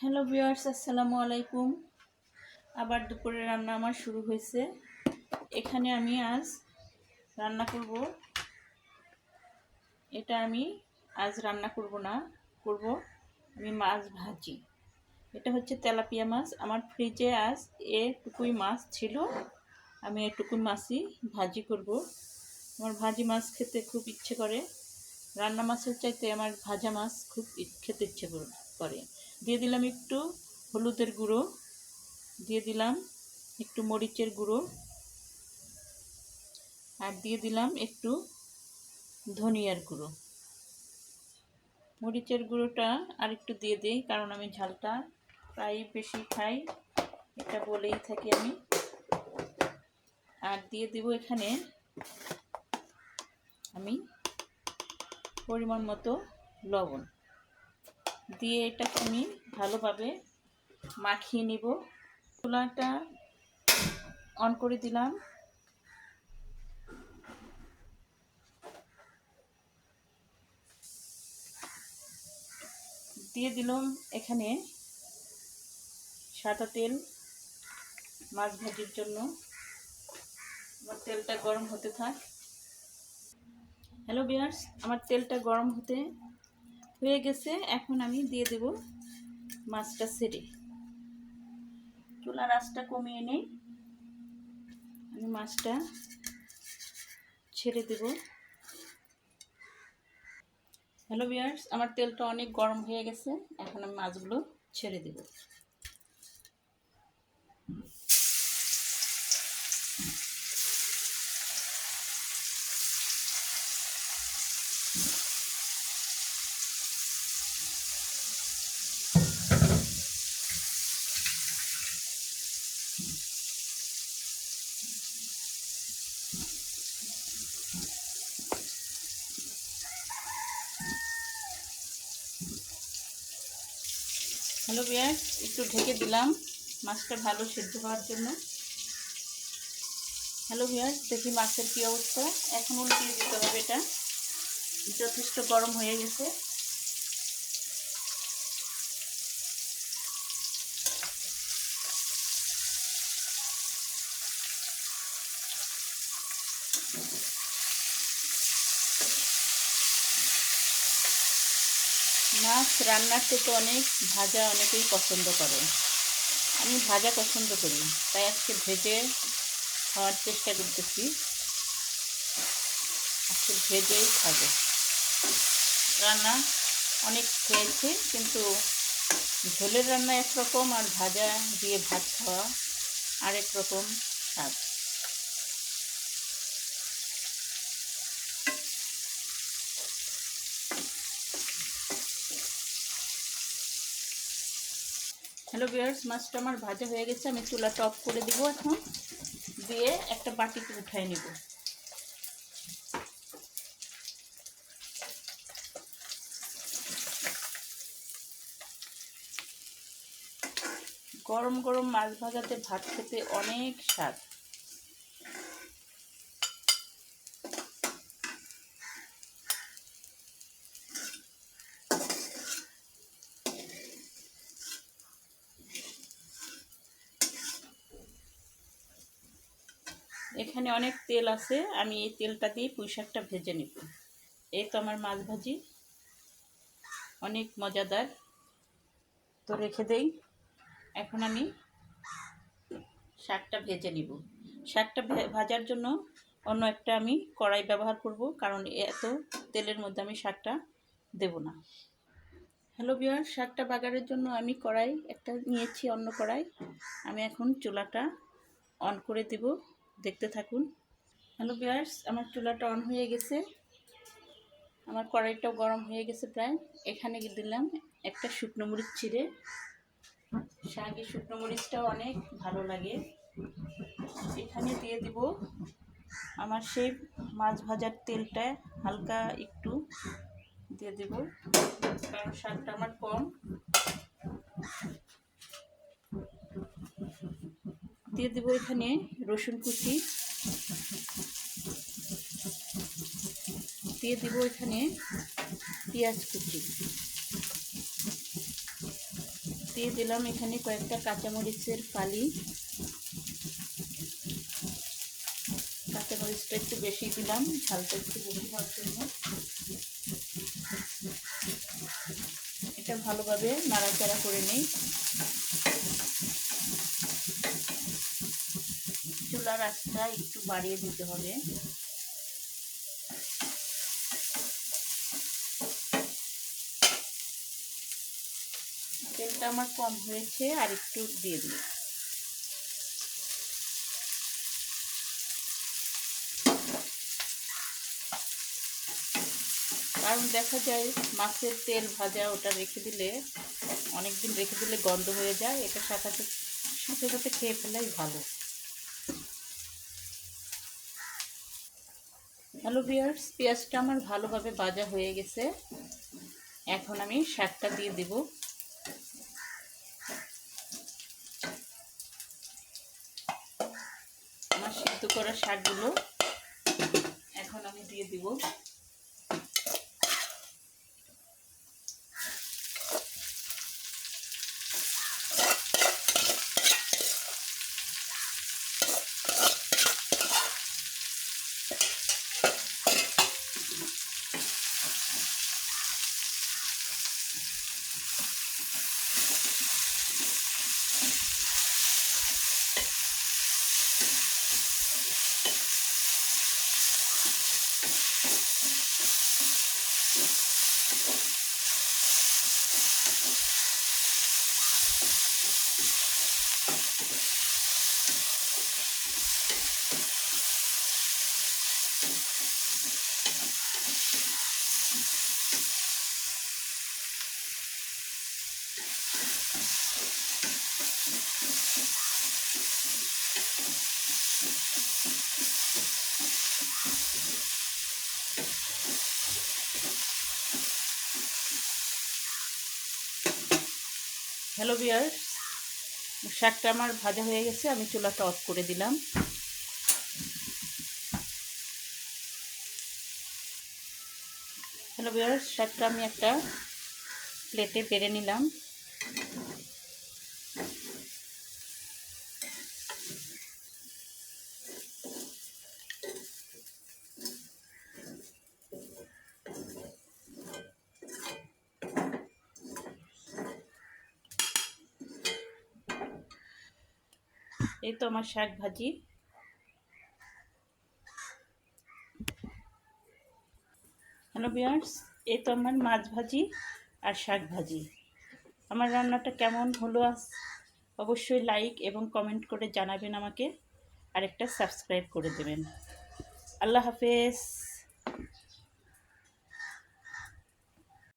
Hello viewers, আসসালামু আলাইকুম। আবার দুপুরে রান্না আমার শুরু হয়েছে। এখানে আমি আজ রান্না করব। আমি আজ রান্না করব না, করব আমি মাছ ভাজি। এটা হচ্ছে তেলাপিয়া মাছ। আমার ফ্রিজে আজ এটুকুই মাছ ছিল। আমি এটুকুই মাছই ভাজি করব। আমার ভাজি মাছ খেতে খুব ইচ্ছে করে। রান্না মাছের চাইতে আমার ভাজা মাছ খুব খেতে ইচ্ছে করে। দিয়ে দিলাম একটু হলুদের গুঁড়ো, দিয়ে দিলাম একটু মরিচের গুঁড়ো, আর দিয়ে দিলাম একটু ধনিয়ার গুঁড়ো। মরিচের গুঁড়োটা আর একটু দিয়ে দিই, কারণ আমি ঝালটা প্রায় বেশি খাই, এটা বলেই থাকি আমি। আর দিয়ে দিব এখানে আমি পরিমাণ মতো লবণ, দিয়ে এটাকে আমি ভালোভাবে মাখিয়ে নিব। চুলাটা অন করে দিলাম। দিয়ে দিলাম এখানে সাদা তেল মাছ ভাজির জন্য। আমার তেলটা গরম হতে থাক। হ্যালো ভিউয়ার্স, আমার তেলটা গরম হয়ে গেছে। এখন আমি দিয়ে দেব মাছটা ছেড়ে। চুলার আঁচটা কমিয়ে নেই, আমি মাছটা ছেড়ে দেব। হ্যালো ভিউয়ার্স, আমার তেলটা অনেক গরম হয়ে গেছে। এখন আমি মাছগুলো ছেড়ে দেব। হ্যালো ভিউয়ার্স, একটু ঢেকে দিলাম মাছটা ভালো সিদ্ধ হওয়ার জন্য। হ্যালো ভিউয়ার্স, দেখি মাছের কী অবস্থা। এখন উল্টিয়ে দিতে হবে। এটা যথেষ্ট গরম হয়ে গেছে। মাছ রান্নার থেকে অনেক ভাজা অনেকেই পছন্দ করে। আমি ভাজা পছন্দ করি, তাই আজকে ভেজে খাওয়ার চেষ্টা করতেছি। আজকে ভেজেই খাবো। রান্না অনেক খেয়েছি, কিন্তু ঝোলের রান্না একরকম, আর ভাজা দিয়ে ভাত খাওয়া আরেক রকম স্বাদ। হ্যালো ভিউয়ার্স, মাছটা আমার ভাজা হয়ে গেছে। আমি চুলাটা অফ করে দিব এখন, দিয়ে একটা বাটিতে উঠাই নিব। গরম গরম মাছ ভাজাতে ভাত খেতে অনেক স্বাদ। এখানে অনেক তেল আছে, আমি এই তেলটা দিয়ে পুঁই শাকটা ভেজে নিব। এই তো আমার মাছ ভাজি অনেক মজাদার। তো রেখে দেই। এখন আমি শাকটা ভেজে নিব। শাকটা ভাজার জন্য অন্য একটা আমি কড়াই ব্যবহার করব, কারণ এত তেলের মধ্যে আমি শাকটা দেব না। হ্যালো ভিউয়ার্স, শাকটা বাগারের জন্য আমি কড়াই একটা নিয়েছি, অন্য কড়াই। আমি এখন চুলাটা অন করে দেব, দেখতে থাকুন। হ্যালো ভিউয়ার্স, আমার চুলাটা অন হয়ে গেছে। আমার কড়াইটাও গরম হয়ে গেছে প্রায়। এখানে দিলাম একটা শুকনো মরিচ চিড়ে। শাকে শুকনো মরিচটাও অনেক ভালো লাগে। এখানে দিয়ে দিব আমার সেই মাছ ভাজার তেলটা, হালকা একটু দিয়ে দেব, কারণ শাকটা আমার কম। দিয়ে দেব এখানে রসুন কুচি, দিয়ে দেব এখানে পেঁয়াজ কুচি, দিয়ে দিলাম এখানে কয়েকটা কাঁচামরিচের ফালি। কাঁচামরিচটা একটু বেশি দিলাম, ঝালটা একটু বেশি হওয়ার জন্য। এটা ভালোভাবে নাড়াচাড়া করে নিই। চুলার আঁচটা একটু বাড়িয়ে দিতে হবে। তেলটা আমার কম হয়েছে, আর একটু দিয়ে দিই। কারণ দেখা যায় মাছের তেল ভাজা ওটা রেখে দিলে, অনেকদিন রেখে দিলে গন্ধ হয়ে যায়। এটা সাথে সাথে খেয়ে ফেলাই ভালো। হ্যালো ভিউয়ার্স, পেঁয়াজটা আমার ভালোভাবে ভাজা হয়ে গেছে। এখন আমি শাকটা দিয়ে দেব। আমার সিদ্ধ করা শাকগুলো এখন আমি দিয়ে দিব। হ্যালো ভিউয়ার্স, শাকটা আমার ভাজা হয়ে গেছে, আমি চুলাটা অফ করে দিলাম। হ্যালো ভিউয়ার্স, শাকটা আমি একটা প্লেটে বেড়ে নিলাম। এই তো আমার শাক ভাজি। হ্যালো ভিউয়ার্স, এই তো আমার মাছ ভাজি আর শাক ভাজি। আমার রান্নাটা কেমন হলো অবশ্যই লাইক এবং কমেন্ট করে জানাবেন আমাকে, আর একটা সাবস্ক্রাইব করে দেবেন। আল্লাহ হাফেজ।